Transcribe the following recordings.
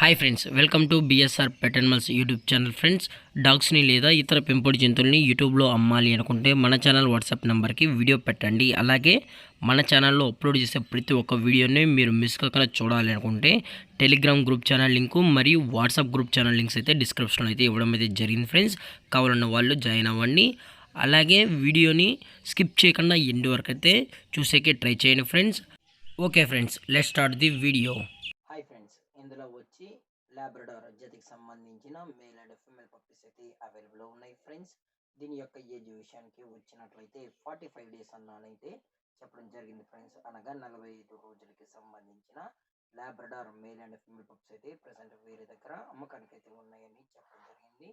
Hi friends, welcome to BSR pet animals YouTube channel. Friends, డాగ్స్ని లేదా ఇతర పెంపుడు జంతువుల్ని యూట్యూబ్లో అమ్మాలి అనుకుంటే మన ఛానల్ వాట్సాప్ నెంబర్కి వీడియో పెట్టండి. అలాగే మన ఛానల్లో అప్లోడ్ చేసే ప్రతి ఒక్క వీడియోని మీరు మిస్ కాకుండా చూడాలి అనుకుంటే టెలిగ్రామ్ గ్రూప్ ఛానల్ లింకు మరియు వాట్సాప్ గ్రూప్ ఛానల్ లింక్స్ అయితే డిస్క్రిప్షన్లో అయితే ఇవ్వడం అయితే జరిగింది. ఫ్రెండ్స్, కావాలన్న వాళ్ళు జాయిన్ అవ్వండి. అలాగే వీడియోని స్కిప్ చేయకుండా ఎండ్ వరకు అయితే చూసేకే ట్రై చేయండి friends. Okay friends, let's start the video. Hi friends, ఇందులో వచ్చి లాబ్రడార్ జతికి సంబంధించిన మేల్ అండ్ ఫీమేల్ పప్పీస్ అయితే అవైలబుల్ ఉన్నాయి ఫ్రెండ్స్. దీని యొక్క ఏజ్ విషయానికి వచ్చినట్లయితే 45 డేస్ అన్నానైతే చెప్పడం జరిగింది ఫ్రెండ్స్. అనగా 45 రోజులకి సంబంధించిన Labrador male and female puppies అయితే ప్రజెంట్ వేరే దగ్గర అమ్మకానికి అయితే ఉన్నాయని చెప్పడం జరిగింది.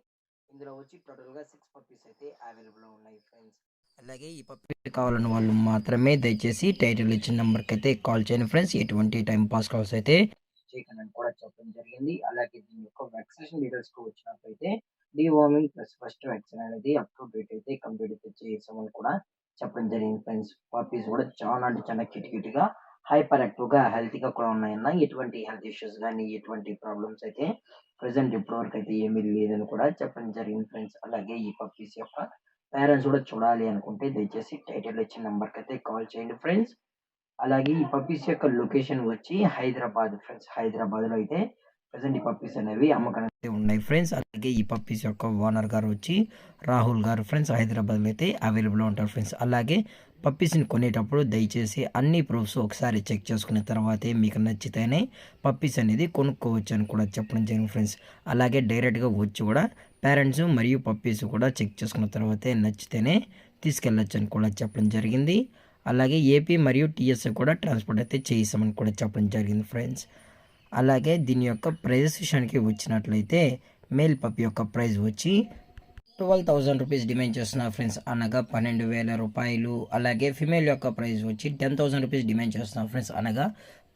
ఇందులో వచ్చి టోటల్గా 6 పప్పీస్ అయితే అవైలబుల్ ఉన్నాయి ఫ్రెండ్స్. అలాగే ఈ పప్పీ కావాలని వాళ్ళు మాత్రమే దయచేసి టైటిల్ ఇచ్చిన నెంబర్కి అయితే కాల్ చేయండి ఫ్రెండ్స్. ఎటువంటి టైం పాస్ కాల్స్ అయితే చేయకండి కూడా చెప్పడం జరిగింది. అలాగే దీని యొక్క వ్యాక్సినేషన్ డీటెయిల్స్ కు వచ్చినట్లయితే డివార్మింగ్ ప్లస్ ఫస్ట్ వ్యాక్సిన్ అనేది అప్ టు డేట్ అయితే కంప్లీట్ అయితే చేసామని కూడా చెప్పడం జరిగింది ఫ్రెండ్స్. పప్పీస్ కూడా చాలా అంటే చాలా క్యూట్ గా హైపర్ యాక్టివ్ గా హెల్తీగా కూడా ఉన్నాయన్న. ఎటువంటి హెల్త్ ఇష్యూస్ కానీ ఎటువంటి ప్రాబ్లమ్స్ అయితే ప్రెసెంట్ ఇప్పటి వరకు అయితే ఏమీ లేదని కూడా చెప్పడం జరిగింది ఫ్రెండ్స్. అలాగే ఈ పప్పీస్ యొక్క పేరెంట్స్ కూడా చూడాలి అనుకుంటే దయచేసి టైటిల్ ఇచ్చిన నెంబర్కి అయితే కాల్ చేయండి ఫ్రెండ్స్. అలాగే ఈ పప్పీస్ యొక్క లొకేషన్ వచ్చి హైదరాబాద్ ఫ్రెండ్స్. హైదరాబాద్లో అయితే ప్రజెంట్ ఈ పప్పీస్ అనేవి అమ్మకానికి ఉన్నాయి ఫ్రెండ్స్. అలాగే ఈ పప్పీస్ యొక్క ఓనర్ గారు వచ్చి రాహుల్ గారు ఫ్రెండ్స్. హైదరాబాద్లో అయితే అవైలబుల్ ఉంటారు ఫ్రెండ్స్. అలాగే పప్పీస్ని కొనేటప్పుడు దయచేసి అన్ని ప్రూఫ్స్ ఒకసారి చెక్ చేసుకున్న తర్వాతే మీకు నచ్చితేనే పప్పీస్ అనేది కొనుక్కోవచ్చు అని కూడా చెప్పడం జరిగింది ఫ్రెండ్స్. అలాగే డైరెక్ట్గా వచ్చి కూడా పేరెంట్స్ మరియు పప్పీస్ కూడా చెక్ చేసుకున్న తర్వాతే నచ్చితేనే తీసుకెళ్ళచ్చు అని కూడా చెప్పడం జరిగింది. అలాగే ఏపీ మరియు టీఎస్ కూడా ట్రాన్స్పోర్ట్ అయితే చేయిస్తామని కూడా చెప్పడం జరిగింది ఫ్రెండ్స్. అలాగే దీని యొక్క ప్రైజెస్ విషయానికి వచ్చినట్లయితే మేల్ పప్పి యొక్క ప్రైస్ వచ్చి 12,000 రూపీస్ డిమాండ్ చేస్తున్నారు ఫ్రెండ్స్, అనగా 12,000 రూపాయలు. అలాగే ఫిమేల్ యొక్క ప్రైస్ వచ్చి 10,000 రూపీస్ డిమాండ్ చేస్తున్నారు ఫ్రెండ్స్, అనగా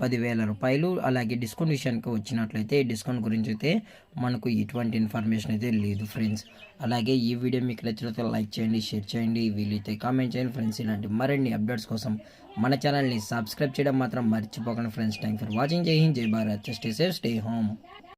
10,000 రూపాయలు. అలాగే డిస్కౌంట్ విషయానికి వచ్చినట్లయితే డిస్కౌంట్ గురించి అయితే మనకు ఎటువంటి ఇన్ఫర్మేషన్ అయితే లేదు ఫ్రెండ్స్. అలాగే ఈ వీడియో మీకు నచ్చినట్లయితే లైక్ చేయండి, షేర్ చేయండి, వీలైతే కామెంట్ చేయండి ఫ్రెండ్స్. ఇలాంటి మరిన్ని అప్డేట్స్ కోసం మన ఛానల్ని సబ్స్క్రైబ్ చేయడం మాత్రం మర్చిపోకండి ఫ్రెండ్స్. Thank for watching. జై హింద్, జై Bharat, stay safe, stay home.